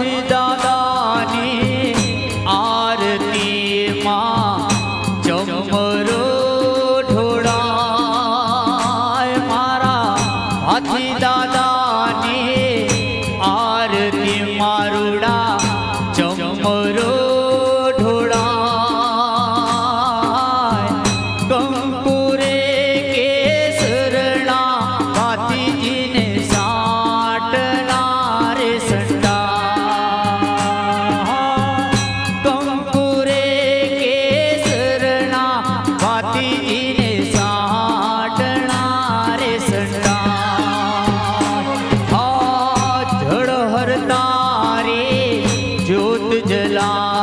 હાથી દાદાની આરતીમાં ચમરો ઢોળાય મારા હાથી દાદાની આરતી મારુડા ચમરો ઢોળાય કંકુરે કેસરણા ભાતીજીને સાટના રે સંતા કંકુરે કેસરણા ભાતીજીને સાટના રે સંતા જળ હરતા રે જ્યોત જલા